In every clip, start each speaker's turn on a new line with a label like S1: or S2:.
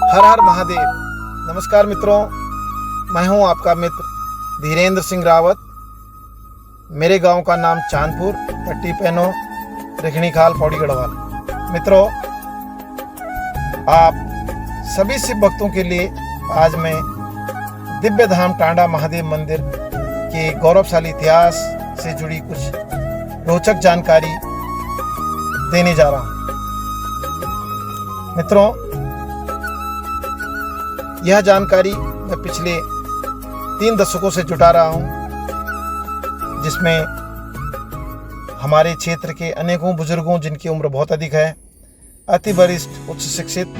S1: हर हर महादेव। नमस्कार मित्रों, मैं हूं आपका मित्र धीरेन्द्र सिंह रावत। मेरे गांव का नाम चांदपुर, पट्टी पैनो, रिखणी खाल, पौड़ी गढ़वाल। मित्रों, आप सभी शिव भक्तों के लिए आज मैं दिव्य धाम टांडा महादेव मंदिर के गौरवशाली इतिहास से जुड़ी कुछ रोचक जानकारी देने जा रहा हूं। मित्रों, यह जानकारी मैं पिछले 3 दशकों से जुटा रहा हूं, जिसमें हमारे क्षेत्र के अनेकों बुजुर्गों जिनकी उम्र बहुत अधिक है, अति वरिष्ठ, उच्च शिक्षित,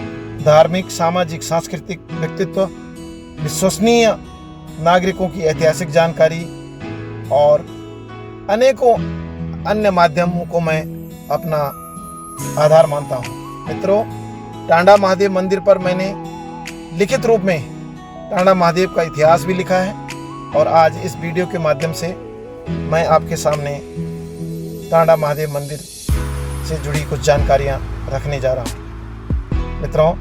S1: धार्मिक, सामाजिक, सांस्कृतिक व्यक्तित्व, विश्वसनीय नागरिकों की ऐतिहासिक जानकारी और अनेकों अन्य माध्यमों को मैं अपना आधार मानता हूं। मित्रों, टांडा महादेव मंदिर पर मैंने लिखित रूप में टांडा महादेव का इतिहास भी लिखा है और आज इस वीडियो के माध्यम से मैं आपके सामने टांडा महादेव मंदिर से जुड़ी कुछ जानकारियां रखने जा रहा हूं। मित्रों,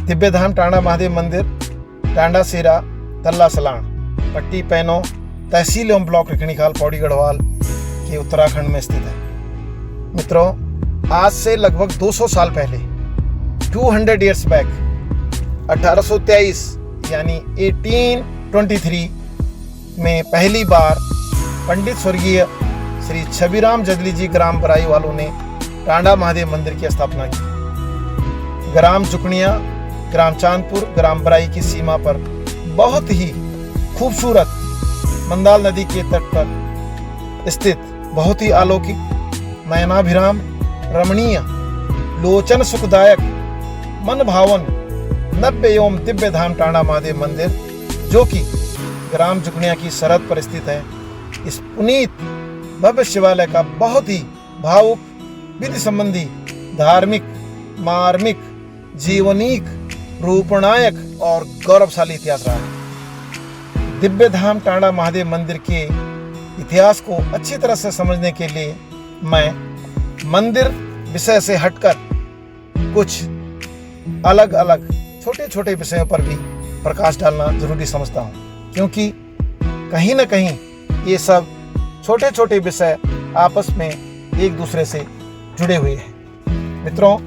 S1: दिव्य धाम टांडा महादेव मंदिर टांडा सेरा तल्ला सलाण, पट्टी पैनो, तहसील एवं ब्लॉक रिखणी खाल, पौड़ी गढ़वाल के उत्तराखंड में स्थित है। मित्रों, आज से लगभग 200 साल पहले 200 ईयर्स बैक 1823 यानी 1823 में पहली बार पंडित स्वर्गीय श्री छबीराम जदली जी ग्राम बराई वालों ने टांडा महादेव मंदिर की स्थापना की। ग्राम जुकनिया, ग्राम चांदपुर, ग्राम बराई की सीमा पर बहुत ही खूबसूरत मंदाल नदी के तट पर स्थित बहुत ही अलौकिक, नयनाभिराम, रमणीय, लोचन सुखदायक, मन भावन, नव्य एवं दिव्य धाम टांडा महादेव मंदिर, जो कि ग्राम जुकनिया की सरहद पर स्थित है, इस पुनीत भव्य शिवालय का बहुत ही भावुक, विधि संबंधी, धार्मिक, मार्मिक, जीवनीक, रूपनायक और गौरवशाली इतिहास रहा है। दिव्य धाम टांडा महादेव मंदिर के इतिहास को अच्छी तरह से समझने के लिए मैं मंदिर विषय से हटकर कुछ अलग अलग छोटे छोटे विषयों पर भी प्रकाश डालना जरूरी समझता हूँ, क्योंकि कहीं न कहीं ये सब छोटे छोटे विषय आपस में एक दूसरे से जुड़े हुए हैं। मित्रों,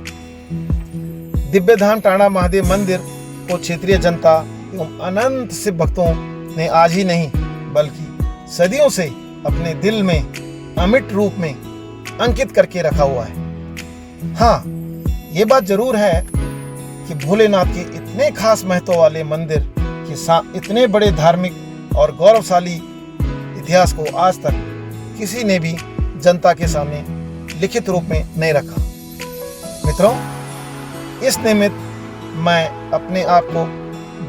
S1: दिव्य धाम टांडा महादेव मंदिर को क्षेत्रीय जनता एवं अनंत शिव भक्तों ने आज ही नहीं बल्कि सदियों से अपने दिल में अमिट रूप में अंकित करके रखा हुआ है। हाँ, ये बात जरूर है कि भोलेनाथ के इतने खास महत्व वाले मंदिर के इतने बड़े धार्मिक और गौरवशाली इतिहास को आज तक किसी ने भी जनता के सामने लिखित रूप में नहीं रखा। मित्रों, इस निमित्त मैं अपने आप को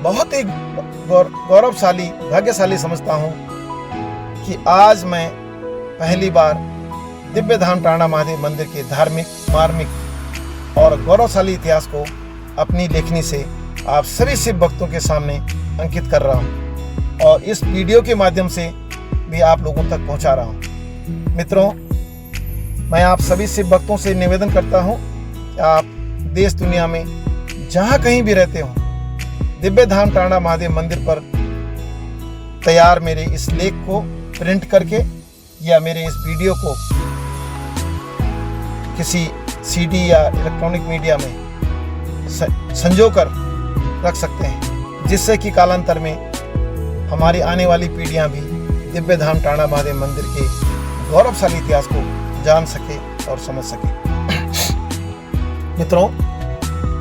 S1: बहुत ही गौरवशाली, भाग्यशाली समझता हूँ कि आज मैं पहली बार दिव्य धाम टांडा महादेव मंदिर के धार्मिक, मार्मिक और गौरवशाली इतिहास को अपनी लेखनी से आप सभी शिव भक्तों के सामने अंकित कर रहा हूँ और इस वीडियो के माध्यम से भी आप लोगों तक पहुँचा रहा हूँ। मित्रों, मैं आप सभी शिव भक्तों से निवेदन करता हूँ कि आप देश दुनिया में जहाँ कहीं भी रहते हो, दिव्य धाम टांडा महादेव मंदिर पर तैयार मेरे इस लेख को प्रिंट करके या मेरे इस वीडियो को किसी सीडी या इलेक्ट्रॉनिक मीडिया में संजोकर रख सकते हैं, जिससे कि कालांतर में हमारी आने वाली पीढ़ियां भी दिव्य धाम टांडा महादेव मंदिर के गौरवशाली इतिहास को जान सके और समझ सके। मित्रों,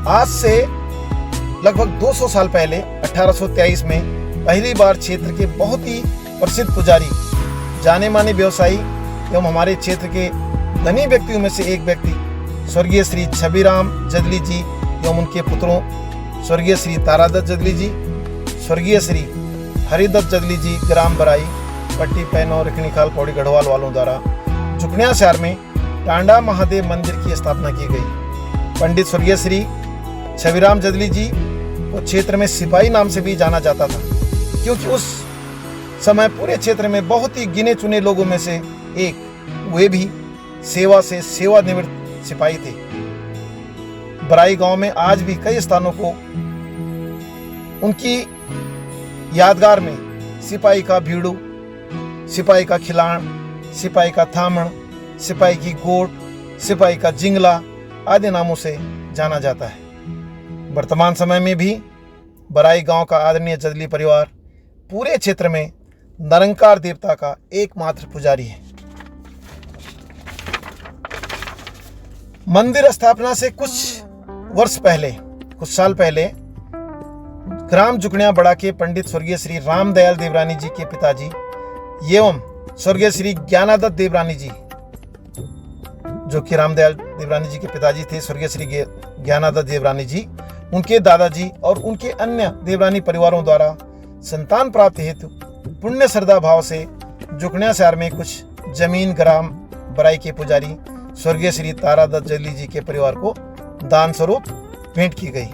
S1: आज से लगभग 200 साल पहले 1823 में पहली बार क्षेत्र के बहुत ही प्रसिद्ध पुजारी, जाने माने व्यवसायी एवं हमारे क्षेत्र के धनी व्यक्तियों में से एक व्यक्ति स्वर्गीय श्री छबीराम जदली जी एवं उनके पुत्रों स्वर्गीय श्री तारादत्त जदली जी, स्वर्गीय श्री हरिदत्त जदली जी ग्राम बराई, पट्टी पैनो, रिखणी खाल, पौड़ी गढ़वाल वालों द्वारा जुकनिया शहर में टांडा महादेव मंदिर की स्थापना की गई। पंडित स्वर्गीय श्री छबीराम जदली जी को क्षेत्र में सिपाही नाम से भी जाना जाता था, क्योंकि उस समय पूरे क्षेत्र में बहुत ही गिने चुने लोगों में से एक वे भी सेवा से सेवानिवृत्त सिपाही थे। बराई गांव में आज भी कई स्थानों को उनकी यादगार में सिपाही का भीड़ू, सिपाही का खिलाण, सिपाही का थामण, सिपाही की गोट, सिपाही का जिंगला आदि नामों से जाना जाता है। वर्तमान समय में भी बराई गांव का आदरणीय जदली परिवार पूरे क्षेत्र में निरंकार देवता का एकमात्र पुजारी है। मंदिर स्थापना से कुछ साल पहले ग्राम जुकनिया बड़ा के पंडित स्वर्गीय श्री रामदयाल देवरानी जी के पिताजी एवं स्वर्गीय श्री ज्ञानादत्त देवरानी जी, जो कि रामदयाल देवरानी जी के पिताजी थे, स्वर्गीय श्री ज्ञानादत्त देवरानी जी, उनके दादाजी और उनके अन्य देवरानी परिवारों द्वारा संतान प्राप्ति हेतु पुण्य श्रद्धा भाव से जुकनिया शहर में कुछ जमीन ग्राम बराई के पुजारी स्वर्गीय श्री तारादत्त जदली जी के परिवार को दान स्वरूप भेंट की गई।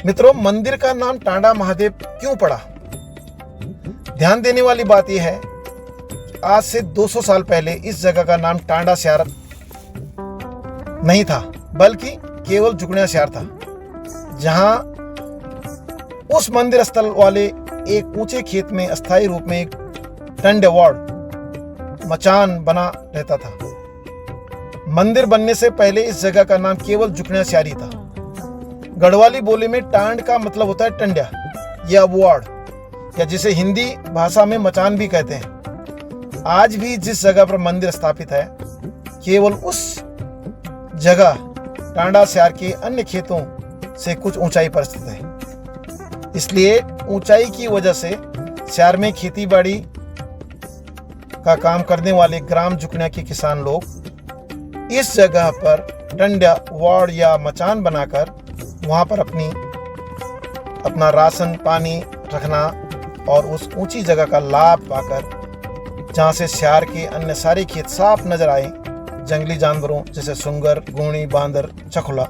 S1: मित्रों, मंदिर का नाम टांडा महादेव क्यों पड़ा? ध्यान देने वाली बात यह है कि आज से 200 साल पहले इस जगह का नाम टांडा शहर नहीं था, बल्कि केवल जुकनिया शहर था, जहां उस मंदिर स्थल वाले एक ऊंचे खेत में अस्थायी रूप में एक टंड्या वार्ड मचान बना रहता था। मंदिर बनने से पहले इस जगह का नाम केवल जुकनिया शहर ही था। गढ़वाली बोली में टांड का मतलब होता है टंड्या या वार्ड, या जिसे हिंदी भाषा में मचान भी कहते हैं। आज भी जिस जगह पर मंदिर स्थापित है, केवल उस जगह टांडा शहर के अन्य खेतों से कुछ ऊंचाई पर स्थित है। इसलिए ऊंचाई की वजह से शहर में खेती बाड़ी का काम करने वाले ग्राम जुकनिया के किसान लोग इस जगह पर टंड्या वार्ड या मचान बनाकर वहां पर अपना राशन पानी रखना और उस ऊंची जगह का लाभ पाकर, जहां से शहर के अन्य सारे खेत साफ नजर आए, जंगली जानवरों जैसे सुंगर, गूणी, बांदर, चखुला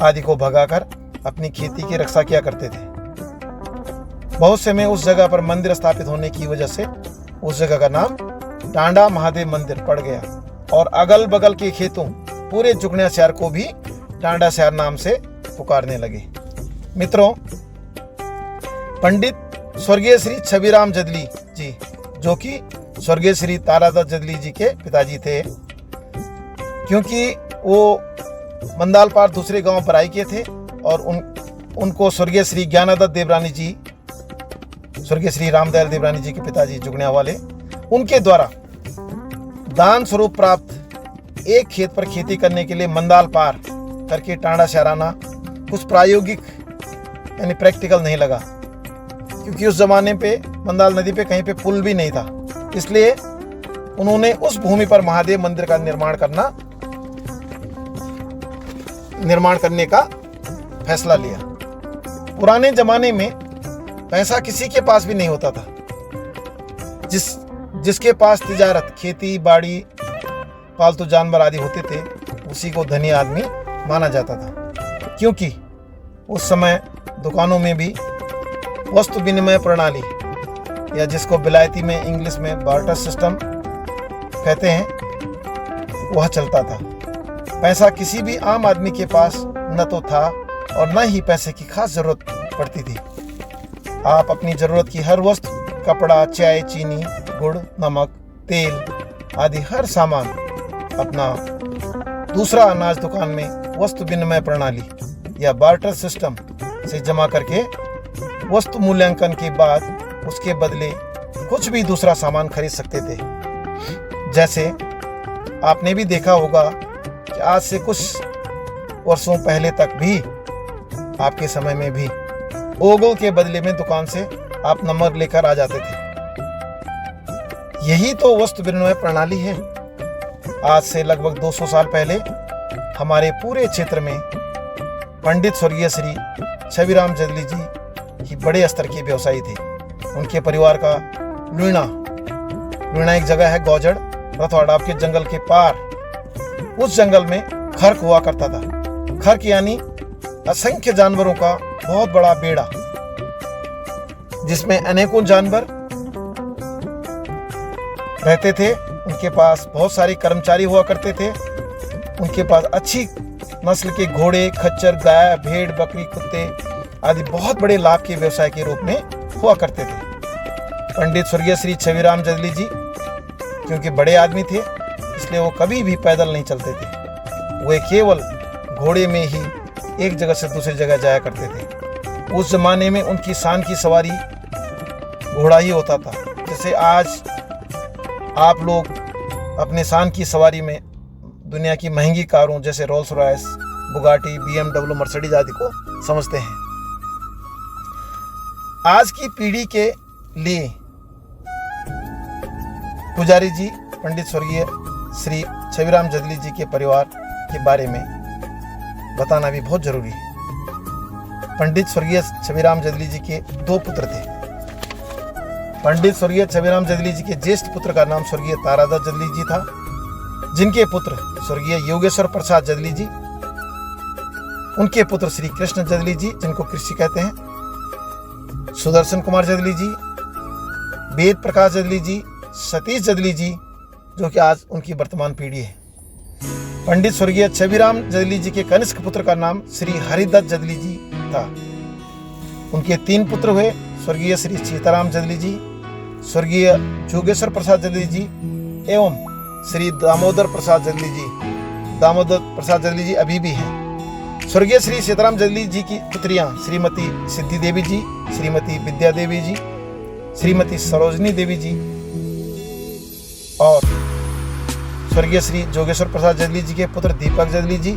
S1: आदि को भगाकर अपनी खेती की रक्षा किया करते थे। बहुत से में उस जगह पर मंदिर स्थापित होने की वजह से उस जगह का नाम टांडा महादेव मंदिर पड़ गया और अगल बगल के खेतों पूरे जुकनिया शहर को भी टांडा शहर नाम से पुकारने लगे। मित्रों, पंडित स्वर्गीय श्री छबीराम जदली जी, जो कि स्वर्गीय श्री तारादत्त जदली जी के पिताजी थे, क्योंकि वो मंदालपार दूसरे गांव बराई के थे और उनको स्वर्गीय श्री ज्ञानादत्त देवरानी जी, स्वर्गीय श्री रामदयाल देवरानी जी के पिताजी जुगनिया वाले, उनके द्वारा दान स्वरूप प्राप्त एक खेत पर खेती करने के लिए मंदाल पार करके टांडा शहर आना कुछ प्रायोगिक यानी प्रैक्टिकल नहीं लगा, क्योंकि उस जमाने पे मंदाल नदी पे कहीं पे पुल भी नहीं था। इसलिए उन्होंने उस भूमि पर महादेव मंदिर का निर्माण करने का फैसला लिया। पुराने जमाने में पैसा किसी के पास भी नहीं होता था। जिसके पास तिजारत, खेती बाड़ी, पालतू जानवर आदि होते थे, उसी को धनी आदमी माना जाता था, क्योंकि उस समय दुकानों में भी वस्तु विनिमय प्रणाली, या जिसको बिलायती में इंग्लिश में बार्टर सिस्टम कहते हैं, वह चलता था। पैसा किसी भी आम आदमी के पास न तो था और न ही पैसे की खास जरूरत पड़ती थी। आप अपनी जरूरत की हर वस्तु, कपड़ा, चाय, चीनी, गुड़, नमक, तेल आदि हर सामान अपना दूसरा अनाज दुकान में वस्तु विनिमय प्रणाली या बार्टर सिस्टम से जमा करके वस्तु मूल्यांकन के बाद उसके बदले कुछ भी दूसरा सामान खरीद सकते थे। जैसे आपने भी देखा होगा कि आज से कुछ वर्षों पहले तक भी, आपके समय में भी, ओगल के बदले में दुकान से आप नंबर लेकर आ जाते थे। यही तो वस्तु विनिमय प्रणाली है। आज से लगभग 200 साल पहले हमारे पूरे क्षेत्र में पंडित स्वर्गीय श्री छबीराम जदली जी ही बड़े स्तर के व्यवसायी थे। उनके परिवार का लुणा एक जगह है, गौजड़, रथवाड़ा के जंगल के पार। उस जंगल में खर्क हुआ करता था। खर्क यानी असंख्य जानवरों का बहुत बड़ा बेड़ा, जिसमें अनेकों जानवर रहते थे। उनके पास बहुत सारे कर्मचारी हुआ करते थे। उनके पास अच्छी नस्ल के घोड़े, खच्चर, गाय, भेड़, बकरी, कुत्ते आदि बहुत बड़े लाभ के व्यवसाय के रूप में हुआ करते थे। पंडित स्वर्गीय श्री छविराम जदली जी क्योंकि बड़े आदमी थे, इसलिए वो कभी भी पैदल नहीं चलते थे। वे केवल घोड़े में ही एक जगह से दूसरी जगह जाया करते थे। उस जमाने में उनकी शान की सवारी घोड़ा ही होता था। जैसे आज आप लोग अपने शान की सवारी में दुनिया की महंगी कारों जैसे Rolls Royce, Bugatti, BMW, Mercedes आदि को समझते हैं। आज की पीढ़ी के लिए पुजारी जी पंडित स्वर्गीय श्री छविराम जदली जी के परिवार के बारे में बताना भी बहुत जरूरी है। पंडित स्वर्गीय छविराम जदली जी के 2 पुत्र थे। पंडित स्वर्गीय छविराम जदली जी के ज्येष्ठ पुत्र का नाम स्वर्गीय तारादास जदली जी था, जिनके पुत्र स्वर्गीय योगेश्वर प्रसाद जदली जी, उनके पुत्र श्री कृष्ण जदली जी जिनको कृषि कहते हैं, सुदर्शन कुमार जदली जी, वेद प्रकाश जदली जी, सतीश जदली जी, जो कि आज उनकी वर्तमान पीढ़ी है। पंडित स्वर्गीय छविराम जदली जी के कनिष्ठ पुत्र का नाम श्री हरिदत्त जदली जी था। उनके 3 पुत्र हुए, स्वर्गीय श्री सीताराम जदली जी, स्वर्गीय जोगेश्वर प्रसाद जदली जी एवं श्री दामोदर प्रसाद जदली जी। दामोदर प्रसाद जदली जी अभी भी हैं। स्वर्गीय श्री सीताराम जदली जी की पुत्रियां श्रीमती सिद्धि देवी जी, श्रीमती विद्या देवी जी, श्रीमती सरोजनी देवी जी और स्वर्गीय श्री जोगेश्वर प्रसाद जदली जी के पुत्र दीपक जदली जी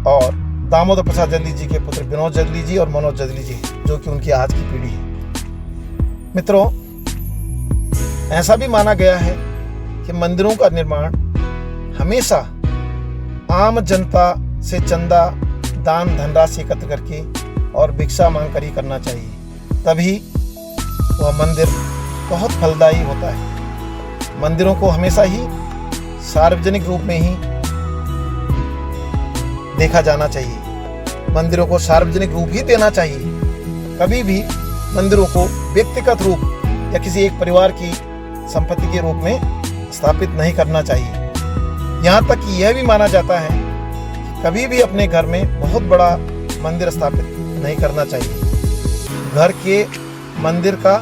S1: और दामोदर प्रसाद जदली जी के पुत्र विनोद जदली जी और मनोज जदली जी, जो कि उनकी आज की पीढ़ी है। मित्रों, ऐसा भी माना गया है कि मंदिरों का निर्माण हमेशा आम जनता से चंदा, दान, धनराशि एकत्र करके और भिक्षा मांग कर ही करना चाहिए, तभी वह मंदिर बहुत फलदायी होता है। मंदिरों को हमेशा ही सार्वजनिक रूप में ही देखा जाना चाहिए। मंदिरों को सार्वजनिक रूप ही देना चाहिए। कभी भी मंदिरों को व्यक्तिगत रूप या किसी एक परिवार की संपत्ति के रूप में स्थापित नहीं करना चाहिए। यहाँ तक कि यह भी माना जाता है कि कभी भी अपने घर में बहुत बड़ा मंदिर स्थापित नहीं करना चाहिए। घर के मंदिर का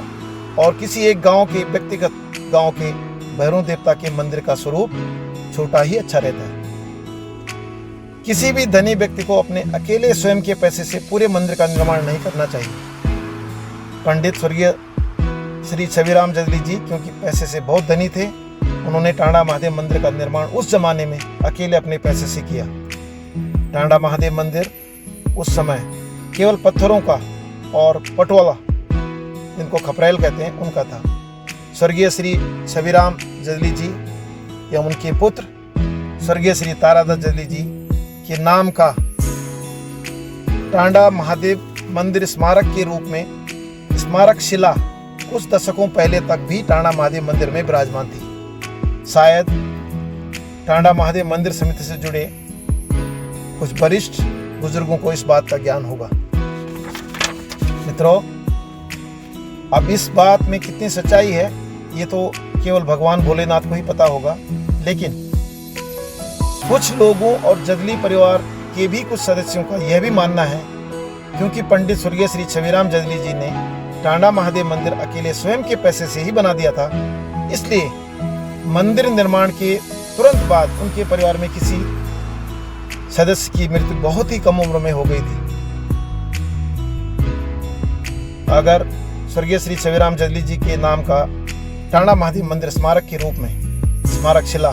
S1: और किसी एक गांव के, व्यक्तिगत गांव के भैरव देवता के मंदिर का स्वरूप छोटा ही अच्छा रहता है। किसी भी धनी व्यक्ति को अपने अकेले स्वयं के पैसे से पूरे मंदिर का निर्माण नहीं करना चाहिए। पंडित स्वर्गीय श्री छविराम जदली जी क्योंकि पैसे से बहुत धनी थे, उन्होंने टांडा महादेव मंदिर का निर्माण उस जमाने में अकेले अपने पैसे से किया। टांडा महादेव मंदिर उस समय केवल पत्थरों का और पटवाला, जिनको खपरेल कहते हैं, उनका था। स्वर्गीय श्री छविराम जदली जी एवं उनके पुत्र स्वर्गीय श्री तारादास जदली जी के नाम का टांडा महादेव मंदिर स्मारक के रूप में स्मारक शिला कुछ दशकों पहले तक भी टांडा महादेव मंदिर में विराजमान थी। शायद टांडा महादेव मंदिर समिति से जुड़े कुछ वरिष्ठ बुजुर्गों को इस बात का ज्ञान होगा। मित्रों, अब इस बात में कितनी सच्चाई है ये तो केवल भगवान भोलेनाथ को ही पता होगा, लेकिन कुछ लोगों और जदली परिवार के भी कुछ सदस्यों का यह भी मानना है, क्योंकि पंडित स्वर्गीय श्री छविराम जदली जी ने टांडा महादेव मंदिर अकेले स्वयं के पैसे से ही बना दिया था, इसलिए मंदिर निर्माण के तुरंत बाद उनके परिवार में किसी सदस्य की मृत्यु बहुत ही कम उम्र में हो गई थी। अगर स्वर्गीय श्री छविराम जदली जी के नाम का टांडा महादेव मंदिर स्मारक के रूप में स्मारक शिला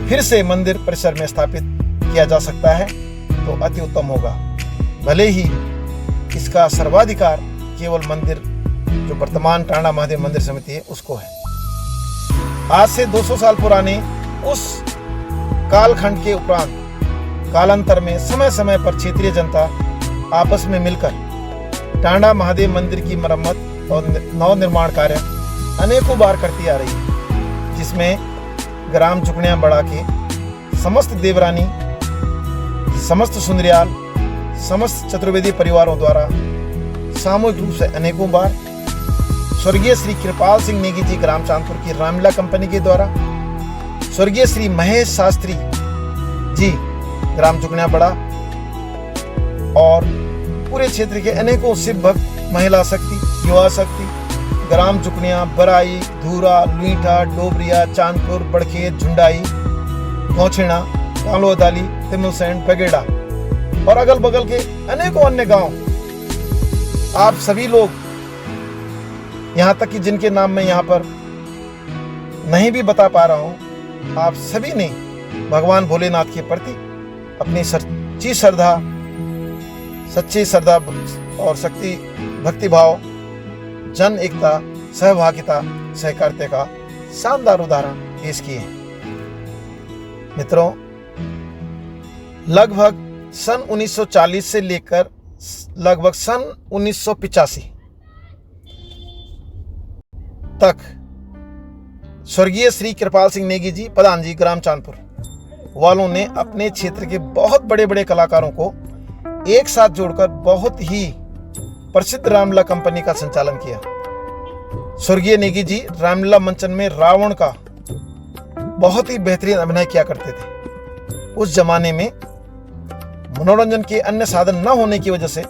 S1: फिर से मंदिर परिसर में स्थापित किया जा सकता है तो अति उत्तम होगा। भले ही इसका सर्वाधिकार केवल मंदिर जो वर्तमान टांडा महादेव मंदिर समिति है उसको है। आज से 200 साल पुराने उस कालखंड के उपरांत कालांतर में समय समय पर क्षेत्रीय जनता आपस में मिलकर टांडा महादेव मंदिर की मरम्मत और नव निर्माण कार्य अनेकों बार करती आ रही है, जिसमें ग्राम जुकड़ियां बढ़ा के समस्त देवरानी, समस्त सुंदरियाल, समस्त चतुर्वेदी परिवारों द्वारा सामूहिक रूप से अनेकों बार स्वर्गीय श्री कृपाल सिंह नेगी जी ग्राम चांदपुर की रामलीला कंपनी के द्वारा, स्वर्गीय श्री महेश शास्त्री जी ग्राम जुकनिया बड़ा और पूरे क्षेत्र के अनेकों शिव भक्त, महिला शक्ति, युवा शक्ति, ग्राम जुकनिया, बराई, धूरा, लुईठा, डोबरिया, चांदपुर, बड़खेत, झुंडाई, गौछेड़ा, कालोदाली, तिमुलसैंड, बगेड़ा और अगल बगल के अनेकों अन्य गांव, आप सभी लोग, यहाँ तक कि जिनके नाम मैं यहाँ पर नहीं भी बता पा रहा हूँ, आप सभी ने भगवान भोलेनाथ के प्रति अपनी सच्ची श्रद्धा और शक्ति भक्ति भाव, जन एकता, सहभागिता, सहकारिता का शानदार उदाहरण पेश किए हैं। मित्रों, लगभग सन 1940 से लेकर लगभग सन 1985 तक स्वर्गीय श्री कृपाल सिंह नेगी जी, प्रधान जी, ग्राम चांदपुर वालों ने अपने क्षेत्र के बहुत बड़े बड़े कलाकारों को एक साथ जोड़कर बहुत ही प्रसिद्ध रामलीला कंपनी का संचालन किया। स्वर्गीय नेगी जी रामलीला मंचन में रावण का बहुत ही बेहतरीन अभिनय किया करते थे। उस जमाने में मनोरंजन के अन्य साधन न होने की वजह से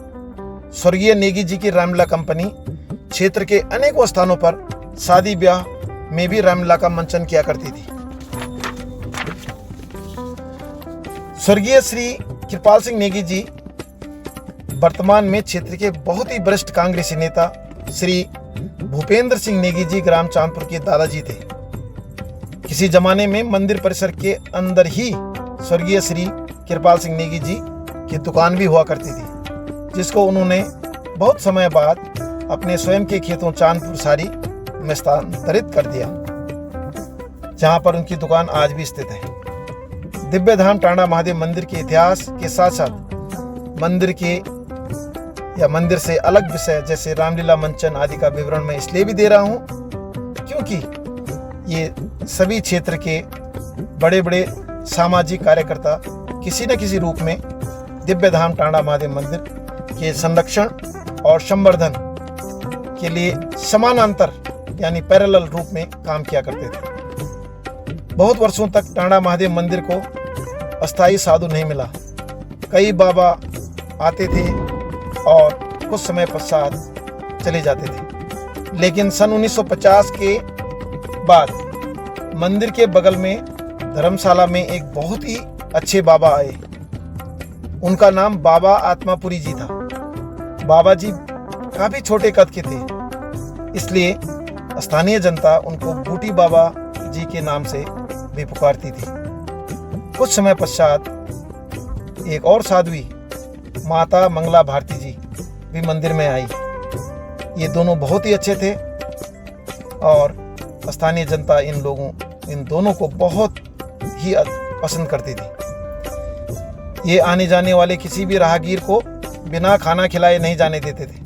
S1: स्वर्गीय नेगी जी की रामलीला कंपनी क्षेत्र के अनेकों स्थानों पर शादी ब्याह में भी रामलीला का मंचन किया करती थी। स्वर्गीय श्री कृपाल सिंह नेगी जी वर्तमान में क्षेत्र के बहुत ही वरिष्ठ कांग्रेसी नेता श्री भूपेंद्र सिंह नेगी जी ग्राम चांदपुर के दादाजी थे। किसी जमाने में मंदिर परिसर के अंदर ही स्वर्गीय श्री कृपाल सिंह नेगी जी की दुकान भी हुआ करती थी, जिसको उन्होंने बहुत समय बाद अपने स्वयं के खेतों चांदपुर सारी में स्थानांतरित कर दिया, जहां पर उनकी दुकान आज भी स्थित है। दिव्य धाम टांडा महादेव मंदिर के इतिहास के साथ साथ मंदिर से अलग विषय जैसे रामलीला मंचन आदि का विवरण मैं इसलिए भी दे रहा हूं क्योंकि ये सभी क्षेत्र के बड़े बड़े सामाजिक कार्यकर्ता किसी न किसी रूप में दिव्य धाम टांडा महादेव मंदिर के संरक्षण और संवर्धन के लिए समानांतर यानी पैरेलल रूप में काम किया करते थे। बहुत वर्षों तक टांडा महादेव मंदिर को अस्थायी साधु नहीं मिला। कई बाबा आते थे और कुछ समय पश्चात चले जाते थे, लेकिन सन 1950 के बाद मंदिर के बगल में धर्मशाला में एक बहुत ही अच्छे बाबा आए। उनका नाम बाबा आत्मापुरी जी था। बाबा जी काफी छोटे कद के थे, इसलिए स्थानीय जनता उनको बूटी बाबा जी के नाम से भी पुकारती थी। कुछ समय पश्चात एक और साध्वी माता मंगला भारती जी भी मंदिर में आई। ये दोनों बहुत ही अच्छे थे और स्थानीय जनता इन दोनों को बहुत ही पसंद करती थी। ये आने जाने वाले किसी भी राहगीर को बिना खाना खिलाए नहीं जाने देते थे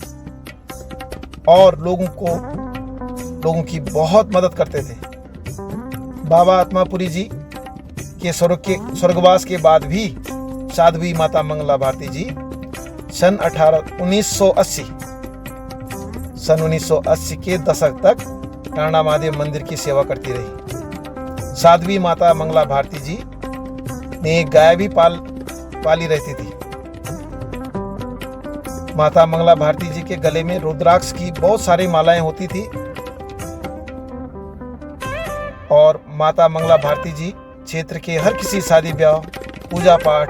S1: और लोगों की बहुत मदद करते थे। बाबा आत्मापुरी जी के स्वर्गवास के बाद भी साध्वी माता मंगला भारती जी सन 1980 के दशक तक टांडा महादेव मंदिर की सेवा करती रही। साध्वी माता मंगला भारती जी ने एक गाय भी पाली रहती थी। माता मंगला भारती जी के गले में रुद्राक्ष की बहुत सारी मालाएं होती थी और माता मंगला भारती जी क्षेत्र के हर किसी शादी ब्याह, पूजा पाठ,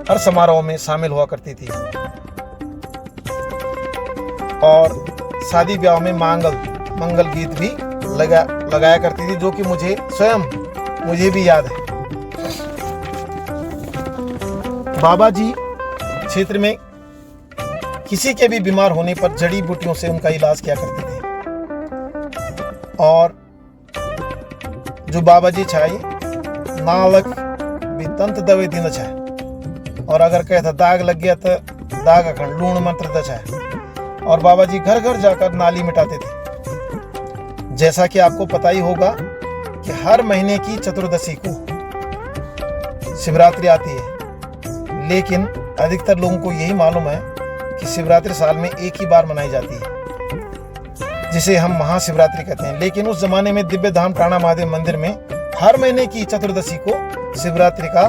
S1: हर समारोह में शामिल हुआ करती थी और शादी ब्याह में मंगल गीत भी लगाया करती थी, जो कि मुझे भी याद है। बाबा जी क्षेत्र में किसी के भी बीमार होने पर जड़ी बूटियों से उनका इलाज किया करते थे और जो बाबा जी छाई नालक भी तंत दवे दिन छाए और अगर कहता दाग लग गया तो दाग अखंड लूण मंत्र छाए और बाबा जी घर घर जाकर नाली मिटाते थे। जैसा कि आपको पता ही होगा कि हर महीने की चतुर्दशी को शिवरात्रि आती है, लेकिन अधिकतर लोगों को यही मालूम है कि शिवरात्रि साल में एक ही बार मनाई जाती है, जिसे हम महाशिवरात्रि कहते हैं। लेकिन उस जमाने में दिव्य धाम टांडा महादेव मंदिर में हर महीने की चतुर्दशी को शिवरात्रि का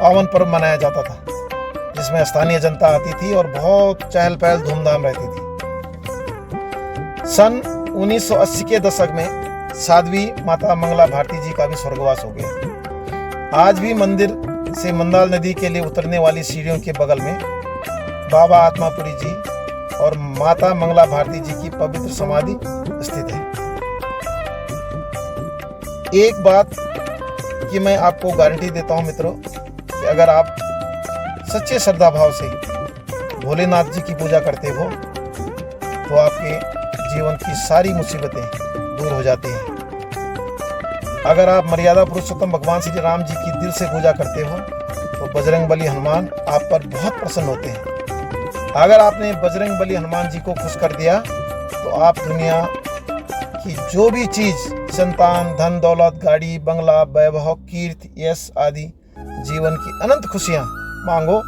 S1: पावन पर्व मनाया जाता था, जिसमें स्थानीय जनता आती थी और बहुत चहल पहल धूमधाम रहती थी। सन 1980 के दशक में साध्वी माता मंगला भारती जी का भी स्वर्गवास हो गया। आज भी मंदिर से मंदाल नदी के लिए उतरने वाली सीढ़ियों के बगल में बाबा आत्मापुरी जी और माता मंगला भारती जी की पवित्र समाधि स्थित है। एक बात की मैं आपको गारंटी देता हूं मित्रों, कि अगर आप सच्चे श्रद्धा भाव से भोलेनाथ जी की पूजा करते हो तो आपके जीवन की सारी मुसीबतें दूर हो जाती हैं। अगर आप मर्यादा पुरुषोत्तम भगवान श्री राम जी की दिल से पूजा करते हो तो बजरंगबली हनुमान आप पर बहुत प्रसन्न होते हैं। अगर आपने बजरंगबली हनुमान जी को खुश कर दिया तो आप दुनिया की जो भी चीज, संतान, धन दौलत, गाड़ी, बंगला, वैभव, कीर्ति, यश आदि जीवन की अनंत खुशियां मांगो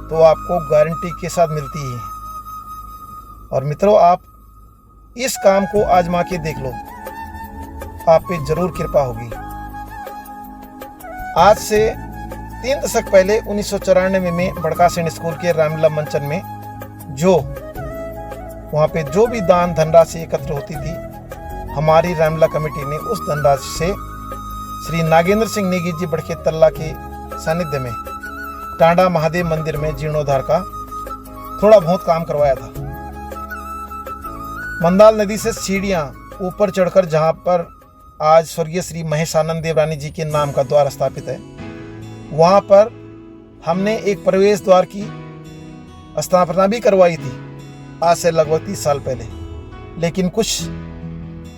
S1: तो आपको गारंटी के साथ मिलती ही है। और मित्रों, आप इस काम को आजमा के देख लो, आप पे जरूर कृपा होगी। आज से 3 दशक पहले 1994 में बड़का सैनिक स्कूल के रामलीला मंचन में वहाँ पे जो भी दान धनराशि एकत्र होती थी, हमारी रामलीला कमेटी ने उस धनराशि से श्री नागेंद्र सिंह नेगी जी बड़के तल्ला के सानिध्य में टांडा महादेव मंदिर में जीर्णोद्धार का थोड़ा बहुत काम करवाया था। मंदाल नदी से सीढ़ियां ऊपर चढ़कर जहां पर आज स्वर्गीय श्री महेशानंद देवरानी जी के नाम का द्वार स्थापित है, वहां पर हमने एक प्रवेश द्वार की स्थापना भी करवाई थी आज से लगभग 30 साल पहले, लेकिन कुछ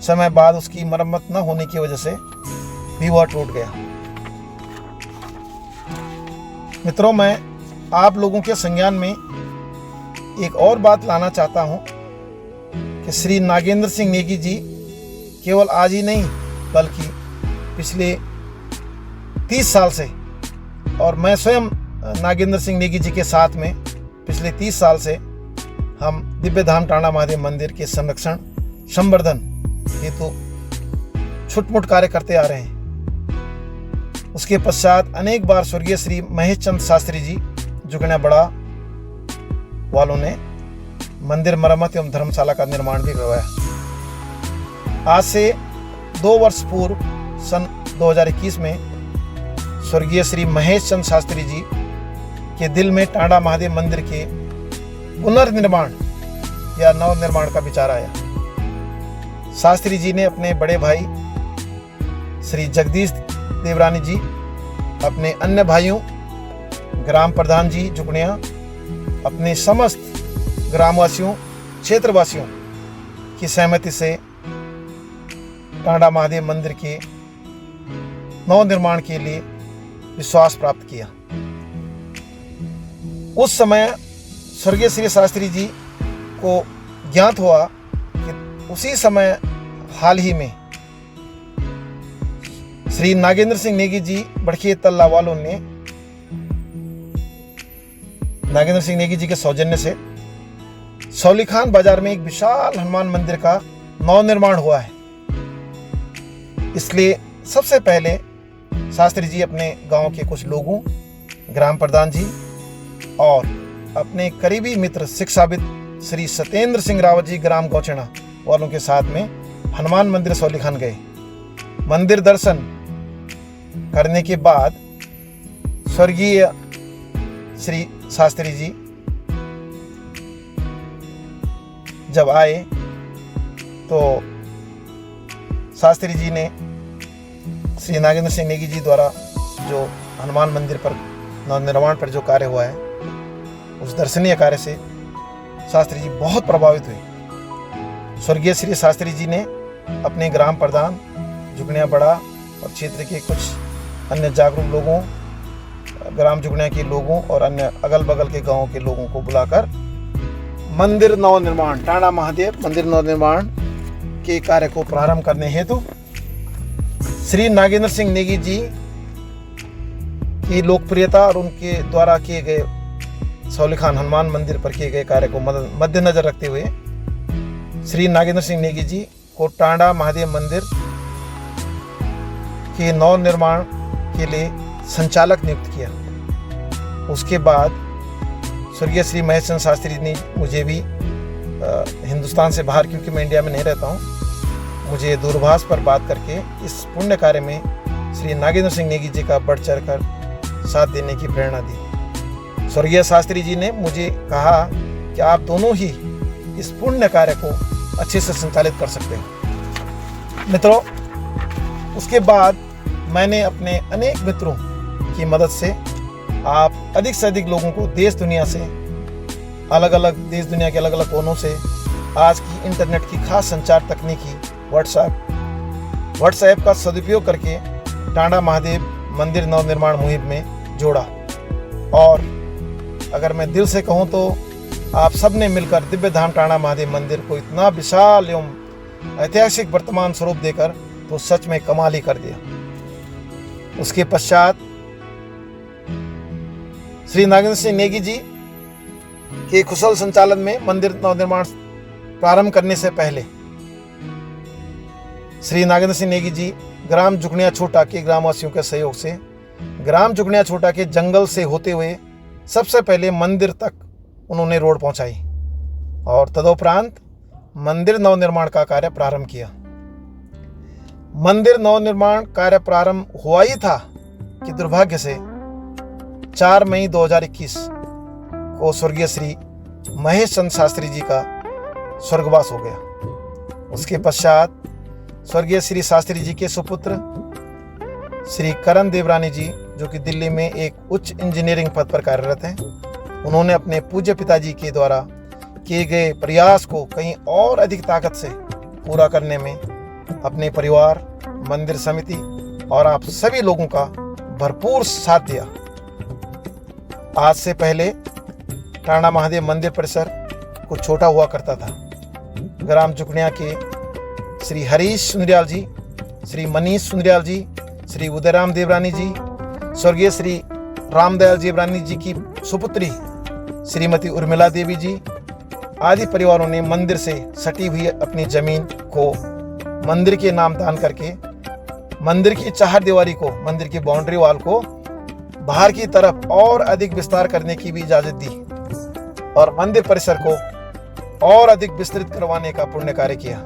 S1: समय बाद उसकी मरम्मत न होने की वजह से भी वह टूट गया। मित्रों, मैं आप लोगों के संज्ञान में एक और बात लाना चाहता हूं कि श्री नागेंद्र सिंह नेगी जी केवल आज ही नहीं बल्कि पिछले 30 साल से, और मैं स्वयं नागेंद्र सिंह नेगी जी के साथ में पिछले 30 साल से हम दिव्य धाम टांडा महादेव मंदिर के संरक्षण संवर्धन हेतु छुटमुट कार्य करते आ रहे हैं। उसके पश्चात अनेक बार स्वर्गीय श्री महेश चंद शास्त्री जी जुगना बड़ा वालों ने मंदिर मरम्मत एवं धर्मशाला का निर्माण भी करवाया। आज से 2 वर्ष पूर्व सन 2021 में स्वर्गीय श्री महेश चंद शास्त्री जी के दिल में टांडा महादेव मंदिर के पुनर्निर्माण या नव निर्माण का विचार आया। शास्त्री जी ने अपने बड़े भाई श्री जगदीश देवरानी जी, अपने अन्य भाइयों ग्राम प्रधान जी जुगनिया, अपने समस्त ग्रामवासियों, क्षेत्रवासियों की सहमति से टांडा महादेव मंदिर के नव निर्माण के लिए विश्वास प्राप्त किया। उस समय स्वर्गीय श्री शास्त्री जी को ज्ञात हुआ कि उसी समय हाल ही में श्री नागेंद्र सिंह नेगी जी बड़के तल्ला वालों ने नागेंद्र सिंह नेगी जी के सौजन्य से सौलीखान बाजार में एक विशाल हनुमान मंदिर का नव निर्माण हुआ है। इसलिए सबसे पहले शास्त्री जी अपने गांव के कुछ लोगों, ग्राम प्रधान जी और अपने करीबी मित्र शिक्षाविद श्री सत्येंद्र सिंह रावत जी ग्राम गौचना वालों के साथ में हनुमान मंदिर सौलीखान गए। मंदिर दर्शन करने के बाद स्वर्गीय श्री शास्त्री जी जब आए तो शास्त्री जी ने श्री नागेंद्र सिंह नेगी जी द्वारा जो हनुमान मंदिर पर नवनिर्माण पर जो कार्य हुआ है, उस दर्शनीय कार्य से शास्त्री जी बहुत प्रभावित हुए। स्वर्गीय श्री शास्त्री जी ने अपने ग्राम प्रधान जुगनिया बड़ा और क्षेत्र के कुछ अन्य जागरूक लोगों, ग्राम जुगनिया के लोगों और अन्य अगल बगल के गांवों के लोगों को बुलाकर मंदिर नव निर्माण, टांडा महादेव मंदिर नव निर्माण के कार्य को प्रारंभ करने हेतु श्री नागेंद्र सिंह नेगी जी की लोकप्रियता और उनके द्वारा किए गए सौलीखान हनुमान मंदिर पर किए गए कार्य को मद्देनजर रखते हुए श्री नागेंद्र सिंह नेगी जी को टांडा महादेव मंदिर के नव निर्माण के लिए संचालक नियुक्त किया। उसके बाद स्वर्गीय श्री महेश चंद्र शास्त्री ने मुझे भी हिंदुस्तान से बाहर, क्योंकि मैं इंडिया में नहीं रहता हूँ, मुझे दूरभाष पर बात करके इस पुण्य कार्य में श्री नागेंद्र सिंह नेगी जी का बढ़ चढ़ कर साथ देने की प्रेरणा दी। स्वर्गीय शास्त्री जी ने मुझे कहा कि आप दोनों ही इस पुण्य कार्य को अच्छे से संचालित कर सकते हो। मित्रों, उसके बाद मैंने अपने अनेक मित्रों की मदद से आप अधिक से अधिक लोगों को देश दुनिया के अलग अलग कोनों से आज की इंटरनेट की खास संचार तकनीकी व्हाट्सएप का सदुपयोग करके टांडा महादेव मंदिर नवनिर्माण मुहिम में जोड़ा। और अगर मैं दिल से कहूँ तो आप सब ने मिलकर दिव्य धाम टांडा महादेव मंदिर को इतना विशाल एवं ऐतिहासिक वर्तमान स्वरूप देकर तो सच में कमाल ही कर दिया। उसके पश्चात श्री नागेंद्र सिंह नेगी जी के कुशल संचालन में मंदिर नवनिर्माण प्रारंभ करने से पहले श्री नागेंद्र सिंह नेगी जी ग्राम जुगनिया छोटा के ग्रामवासियों के सहयोग से ग्राम जुगनिया छोटा के जंगल से होते हुए सबसे पहले मंदिर तक उन्होंने रोड पहुंचाई और तदोपरांत मंदिर नवनिर्माण का कार्य प्रारंभ किया। मंदिर नवनिर्माण कार्य प्रारंभ हुआ ही था कि दुर्भाग्य से 4 मई 2021 को स्वर्गीय श्री महेश चंद्र शास्त्री जी का स्वर्गवास हो गया। उसके पश्चात स्वर्गीय श्री शास्त्री जी के सुपुत्र श्री करण देवरानी जी, जो कि दिल्ली में एक उच्च इंजीनियरिंग पद पर कार्यरत हैं, उन्होंने अपने पूज्य पिताजी के द्वारा किए गए प्रयास को कहीं और अधिक ताकत से पूरा करने में अपने परिवार, मंदिर समिति और आप सभी लोगों का भरपूर साथ दिया। आज से पहले टांडा महादेव मंदिर परिसर कुछ छोटा हुआ करता था। ग्राम जुगनिया के श्री हरीश सुंदरियाल जी, श्री मनीष सुंदरियाल जी, श्री उदयराम देवरानी जी, स्वर्गीय श्री रामदयाल देवरानी जी की सुपुत्री श्रीमती उर्मिला देवी जी आदि परिवारों ने मंदिर से सटी हुई अपनी जमीन को मंदिर के नाम दान करके मंदिर की चारदीवारी को, मंदिर की बाउंड्री वॉल को बाहर की तरफ और अधिक विस्तार करने की भी इजाजत दी और मंदिर परिसर को और अधिक विस्तृत करवाने का पुण्य कार्य किया।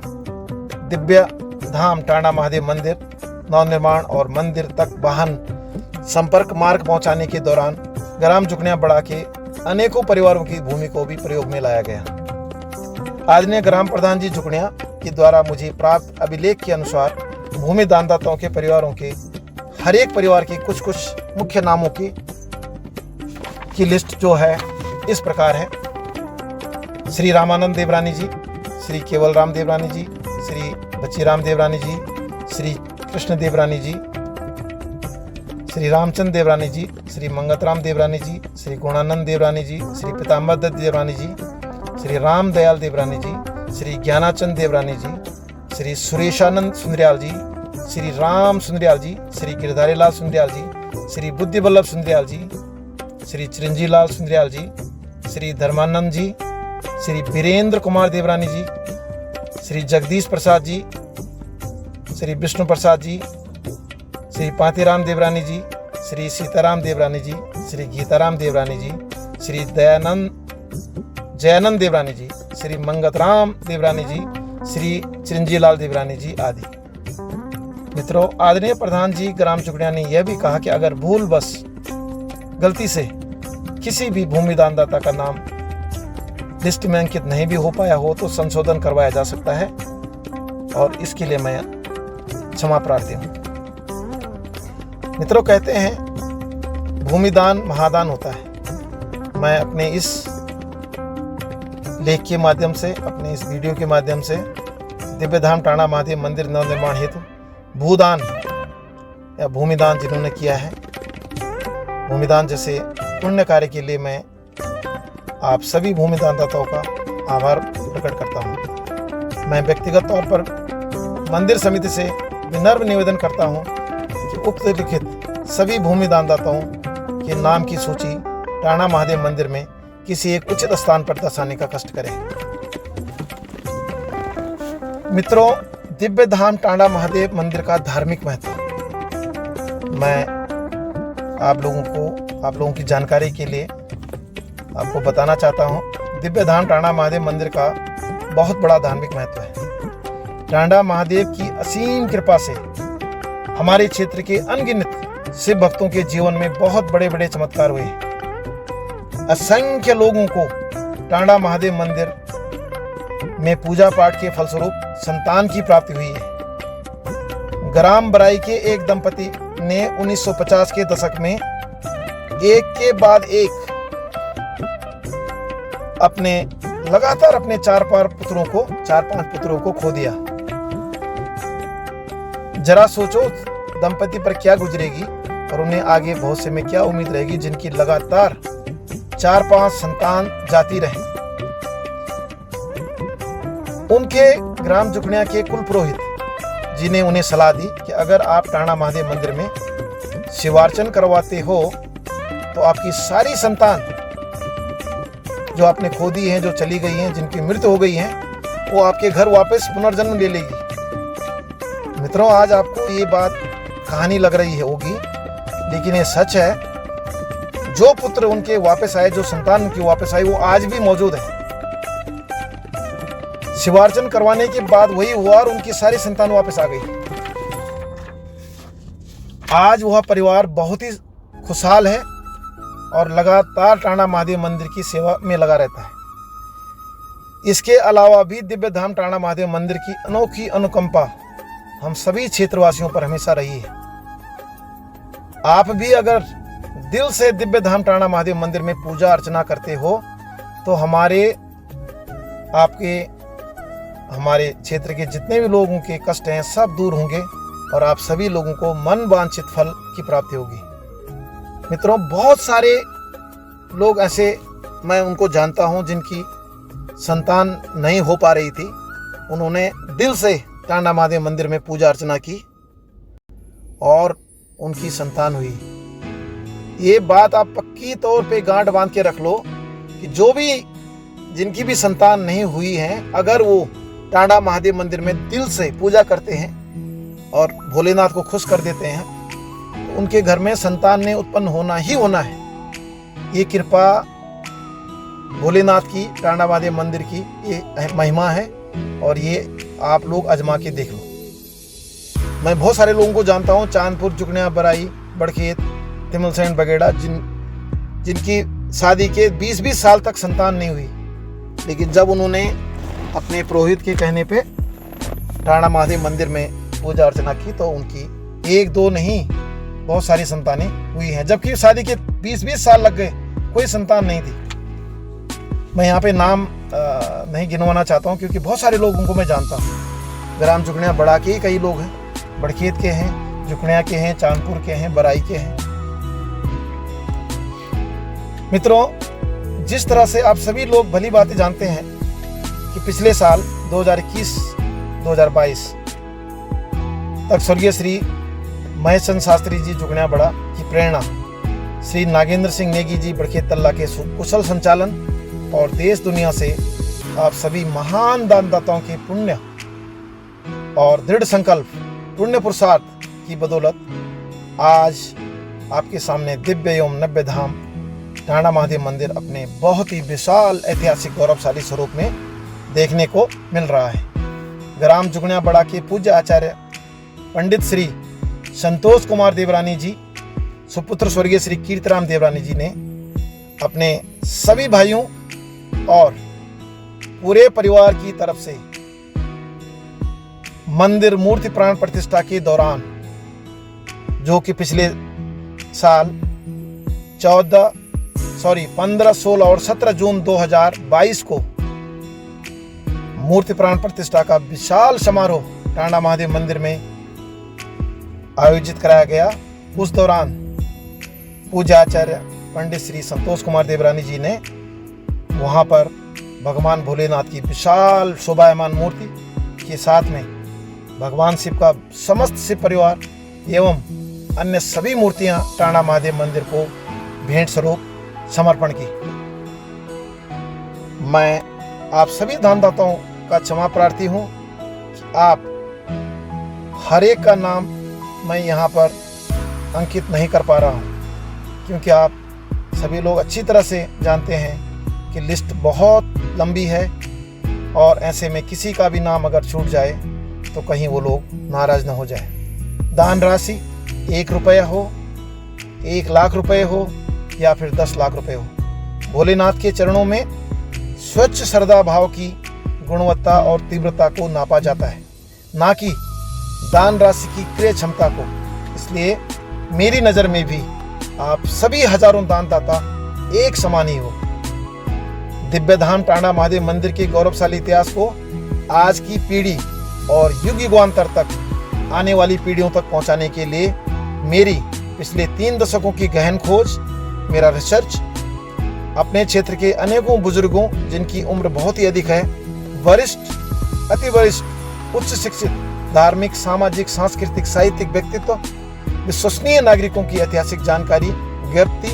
S1: दिव्य धाम टांडा महादेव मंदिर नवनिर्माण और मंदिर तक वाहन संपर्क मार्ग पहुंचाने के दौरान ग्राम जुगनिया बड़ा के अनेकों परिवारों की भूमि को भी प्रयोग में लाया गया। आदरणीय ग्राम प्रधान जी जुगनिया के द्वारा मुझे प्राप्त अभिलेख के अनुसार भूमि दानदाताओं के परिवारों के हर एक परिवार के कुछ मुख्य नामों की लिस्ट जो है इस प्रकार है। श्री रामानंद देवरानी जी, श्री केवल राम देवरानी जी, श्री बच्चीराम देवरानी जी, श्री कृष्ण देवरानी जी, श्री रामचंद्र देवरानी जी, श्री मंगतराम देवरानी जी, श्री गुणानंद देवरानी जी, श्री पीताम्बर दत्त देवरानी जी, श्री राम दयाल देवरानी जी, श्री ज्ञानाचंद देवरानी जी, श्री सुरेशानंद सुंदरियाल जी, श्री राम सुंदरियाल जी, श्री गिरधारी लाल सुंदरियाल जी, श्री बुद्धि वल्लभ सुंदरियाल जी, श्री चिरंजी लाल सुंदरियाल जी, श्री धर्मानंद जी, श्री वीरेंद्र कुमार देवरानी जी, श्री जगदीश प्रसाद जी, श्री विष्णु प्रसाद जी, श्री पातीराम देवरानी जी, श्री सीताराम देवरानी जी, श्री गीताराम देवरानी जी, श्री जयानंद देवरानी जी, श्री मंगतराम देवरानी जी, श्री चिरंजी लाल देवरानी जी आदि। मित्रों, आदरणीय प्रधान जी ग्राम जुगनिया ने यह भी कहा कि अगर भूल बस गलती से किसी भी भूमि दानदाता का नाम लिस्ट में अंकित नहीं भी हो पाया हो तो संशोधन करवाया जा सकता है और इसके लिए मैं क्षमा प्रार्थी हूँ। मित्रों, कहते हैं भूमिदान महादान होता है। मैं अपने इस लेख के माध्यम से, अपने इस वीडियो के माध्यम से दिव्य धाम टांडा महादेव मंदिर नवनिर्माण हेतु भूदान या भूमिदान जिन्होंने किया है, भूमिदान जैसे पुण्य कार्य के लिए मैं आप सभी भूमि दानदाताओं का आभार प्रकट करता हूँ। मैं व्यक्तिगत तौर पर मंदिर समिति से विनम्र निवेदन करता हूँ कि उक्त लिखित सभी भूमि दानदाताओं के नाम की सूची टांडा महादेव मंदिर में किसी एक उचित स्थान पर दर्शाने का कष्ट करें। मित्रों, दिव्य धाम टांडा महादेव मंदिर का धार्मिक महत्व मैं आप लोगों को आप लोगों की जानकारी के लिए आपको बताना चाहता हूँ। दिव्य धाम टांडा महादेव मंदिर का बहुत बड़ा धार्मिक महत्व है। टांडा महादेव की असीम कृपा से हमारे क्षेत्र के अनगिनत शिव भक्तों के जीवन में बहुत बड़े बड़े चमत्कार हुए हैं। असंख्य लोगों को टांडा महादेव मंदिर में पूजा पाठ के फलस्वरूप संतान की प्राप्ति हुई है। ग्राम बराई के एक दंपति ने 1950 के दशक में एक के बाद एक लगातार अपने 4-5 पुत्रों को खो दिया। जरा सोचो दंपति पर क्या गुजरेगी और उन्हें आगे भविष्य में क्या उम्मीद रहेगी, जिनकी लगातार 4-5 संतान जाती रहे। उनके ग्राम जुकनिया के कुल पुरोहित जी ने उन्हें सलाह दी कि अगर आप टांडा महादेव मंदिर में शिवार्चन करवाते हो तो आपकी सारी संतान जो आपने खो दी हैं, जो चली गई हैं, जिनकी मृत्यु हो गई है, वो आपके घर वापस पुनर्जन्म ले लेगी। मित्रों, आज आपको ये बात कहानी लग रही होगी, लेकिन ये सच है। जो पुत्र उनके वापस आए, जो संतान उनकी वापस आई, वो आज भी मौजूद है। शिवार्चन करवाने के बाद वही हुआ और उनकी सारी संतान वापस आ गई। आज वह परिवार बहुत ही खुशहाल है और लगातार टांडा महादेव मंदिर की सेवा में लगा रहता है। इसके अलावा भी दिव्य धाम टांडा महादेव मंदिर की अनोखी अनुकंपा हम सभी क्षेत्रवासियों पर हमेशा रही है। आप भी अगर दिल से दिव्य धाम टांडा महादेव मंदिर में पूजा अर्चना करते हो तो हमारे क्षेत्र के जितने भी लोगों के कष्ट हैं सब दूर होंगे और आप सभी लोगों को मन वांछित फल की प्राप्ति होगी। मित्रों, बहुत सारे लोग ऐसे मैं उनको जानता हूं जिनकी संतान नहीं हो पा रही थी। उन्होंने दिल से टांडा महादेव मंदिर में पूजा अर्चना की और उनकी संतान हुई। ये बात आप पक्की तौर पे गांठ बांध के रख लो कि जिनकी भी संतान नहीं हुई है, अगर वो टांडा महादेव मंदिर में दिल से पूजा करते हैं और भोलेनाथ को खुश कर देते हैं तो उनके घर में संतान ने उत्पन्न होना ही होना है। ये कृपा भोलेनाथ की, टांडा महादेव मंदिर की ये महिमा है और ये आप लोग आजमा के देख लो। मैं बहुत सारे लोगों को जानता हूँ, चांदपुर, जुकनिया, बराई, बड़खेत, तिमलसेन बगेड़ा, जिनकी शादी के 20-20 साल तक संतान नहीं हुई, लेकिन जब उन्होंने अपने पुरोहित के कहने पे टांडा महादेव मंदिर में पूजा अर्चना की तो उनकी 1-2 नहीं बहुत सारी संतानें हुई हैं, जबकि शादी के 20-20 साल लग गए, कोई संतान नहीं थी। मैं यहाँ पे नाम नहीं गिनवाना चाहता हूँ क्योंकि बहुत सारे लोगों को मैं जानता हूँ। ग्राम जुकनिया बड़ा के कई लोग हैं, बड़खेत के हैं, जुकनिया के हैं, चांदपुर के हैं, बराई के हैं। मित्रों, जिस तरह से आप सभी लोग भली बातें जानते हैं कि पिछले साल 2021-2022 तक स्वर्गीय श्री महेश चंद्र शास्त्री जी जुकनिया बड़ा की प्रेरणा, श्री नागेंद्र सिंह नेगी जी बड़खेत तल्ला के कुशल संचालन और देश दुनिया से आप सभी महान दानदाताओं के पुण्य और दृढ़ संकल्प, पुण्य पुरुषार्थ की बदौलत आज आपके सामने दिव्य एवं नव्य धाम टांडा महादेव मंदिर अपने बहुत ही विशाल ऐतिहासिक गौरवशाली स्वरूप में देखने को मिल रहा है। ग्राम जुकनिया बड़ा के पूज्य आचार्य पंडित श्री संतोष कुमार देवरानी जी, सुपुत्र स्वर्गीय श्री कीर्तिराम देवरानी जी ने अपने सभी भाइयों और पूरे परिवार की तरफ से मंदिर मूर्ति प्राण प्रतिष्ठा के दौरान, जो कि पिछले साल 15, 16 और 17 जून 2022 को मूर्ति प्राण प्रतिष्ठा का विशाल समारोह टांडा महादेव मंदिर में आयोजित कराया गया। उस दौरान पूज्याचार्य पंडित श्री संतोष कुमार देवरानी जी ने वहां पर भगवान भोलेनाथ की विशाल शोभायमान मूर्ति के साथ में भगवान शिव का समस्त शिव परिवार एवं अन्य सभी मूर्तियां टांडा महादेव मंदिर को भेंट स्वरूप समर्पण की। मैं आप सभी दानदाताओं का क्षमा प्रार्थी हूं कि आप हर एक का नाम मैं यहाँ पर अंकित नहीं कर पा रहा हूँ, क्योंकि आप सभी लोग अच्छी तरह से जानते हैं कि लिस्ट बहुत लंबी है और ऐसे में किसी का भी नाम अगर छूट जाए तो कहीं वो लोग नाराज न हो जाए। दान राशि 1 रुपया हो, 1 लाख रुपए हो या फिर 10 लाख रुपए हो, भोलेनाथ के चरणों में स्वच्छ श्रद्धा भाव की गुणवत्ता और तीव्रता को नापा जाता है, ना कि दान राशि की क्रय क्षमता को। इसलिए मेरी नज़र में भी आप सभी हजारों दानदाता एक समान ही हो। दिव्य धाम टांडा महादेव मंदिर के गौरवशाली इतिहास को आज की पीढ़ी और युग युगांतर तक आने वाली पीढ़ियों तक पहुंचाने के लिए मेरी पिछले 3 दशकों की गहन खोज, मेरा रिसर्च, अपने क्षेत्र के अनेकों बुजुर्गों जिनकी उम्र बहुत ही अधिक है, वरिष्ठ, अति वरिष्ठ, उच्च शिक्षित, धार्मिक, सामाजिक, सांस्कृतिक, साहित्यिक व्यक्तित्व, विश्वसनीय नागरिकों की ऐतिहासिक जानकारी, व्यक्ति,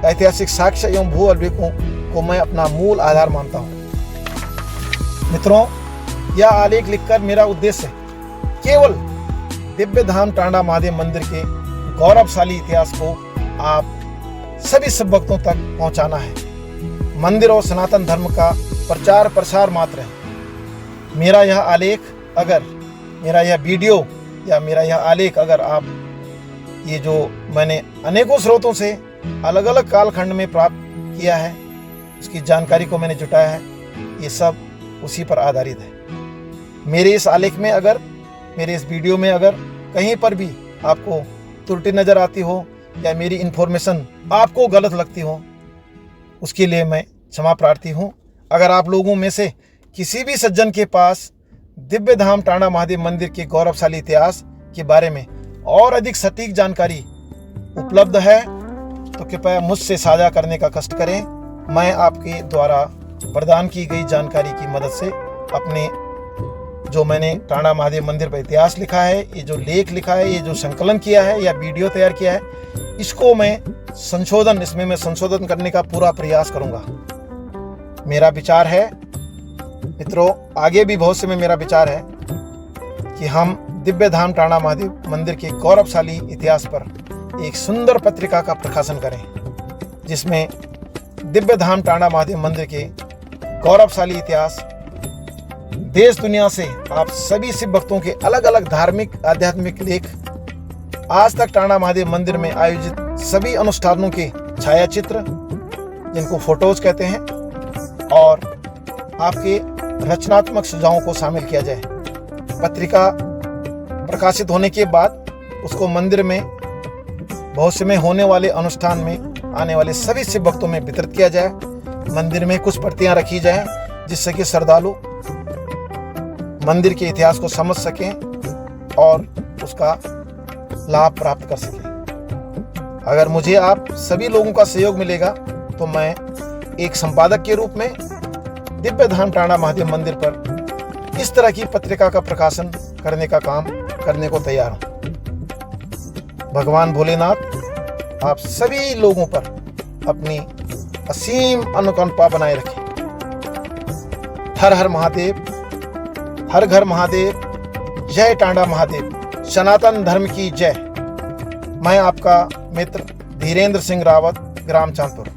S1: ऐतिहासिक साक्ष्य एवं भू अभिलेखों को मैं अपना मूल आधार मानता हूँ। मित्रों, यह आलेख लिखकर मेरा उद्देश्य केवल दिव्य धाम टांडा महादेव मंदिर के गौरवशाली इतिहास को आप सभी सब भक्तों तक पहुंचाना है। मंदिर और सनातन धर्म का प्रचार प्रसार मात्र है। मेरा यह आलेख अगर, मेरा यह वीडियो या मेरा यह आलेख अगर आप, ये जो मैंने अनेकों स्रोतों से अलग अलग कालखंड में प्राप्त किया है, उसकी जानकारी को मैंने जुटाया है, ये सब उसी पर आधारित है। मेरे इस आलेख में अगर, मेरे इस वीडियो में अगर कहीं पर भी आपको त्रुटि नज़र आती हो या मेरी इन्फॉर्मेशन आपको गलत लगती हो, उसके लिए मैं क्षमा प्रार्थी हूँ। अगर आप लोगों में से किसी भी सज्जन के पास दिव्य धाम टांडा महादेव मंदिर के गौरवशाली इतिहास के बारे में और अधिक सटीक जानकारी उपलब्ध है तो कृपया मुझसे साझा करने का कष्ट करें। मैं आपके द्वारा प्रदान की गई जानकारी की मदद से अपने, जो मैंने टांडा महादेव मंदिर पर इतिहास लिखा है, ये जो लेख लिखा है, ये जो संकलन किया है या वीडियो तैयार किया है, इसको मैं इसमें मैं संशोधन करने का पूरा प्रयास करूंगा। मेरा विचार है मित्रों, आगे भी भविष्य में मेरा विचार है कि हम दिव्य धाम टांडा महादेव मंदिर के गौरवशाली इतिहास पर एक सुंदर पत्रिका का प्रकाशन करें, जिसमें दिव्य धाम टांडा महादेव मंदिर के गौरवशाली इतिहास, देश दुनिया से आप सभी शिव भक्तों के अलग अलग धार्मिक आध्यात्मिक लेख, आज तक टांडा महादेव मंदिर में आयोजित सभी अनुष्ठानों के छायाचित्र, जिनको फोटोज कहते हैं, और आपके रचनात्मक सुझावों को शामिल किया जाए। पत्रिका प्रकाशित होने के बाद उसको मंदिर में भविष्य में होने वाले अनुष्ठान में आने वाले सभी शिव भक्तों में वितरित किया जाए। मंदिर में कुछ प्रतियां रखी जाए जिससे कि श्रद्धालु मंदिर के इतिहास को समझ सकें और उसका लाभ प्राप्त कर सकें। अगर मुझे आप सभी लोगों का सहयोग मिलेगा तो मैं एक संपादक के रूप में दिव्य धाम टांडा महादेव मंदिर पर इस तरह की पत्रिका का प्रकाशन करने का काम करने को तैयार हूं। भगवान भोलेनाथ आप सभी लोगों पर अपनी असीम अनुकंपा बनाए रखें। हर हर महादेव, हर घर महादेव, जय टांडा महादेव, सनातन धर्म की जय। मैं आपका मित्र धीरेन्द्र सिंह रावत, ग्राम चांदपुर।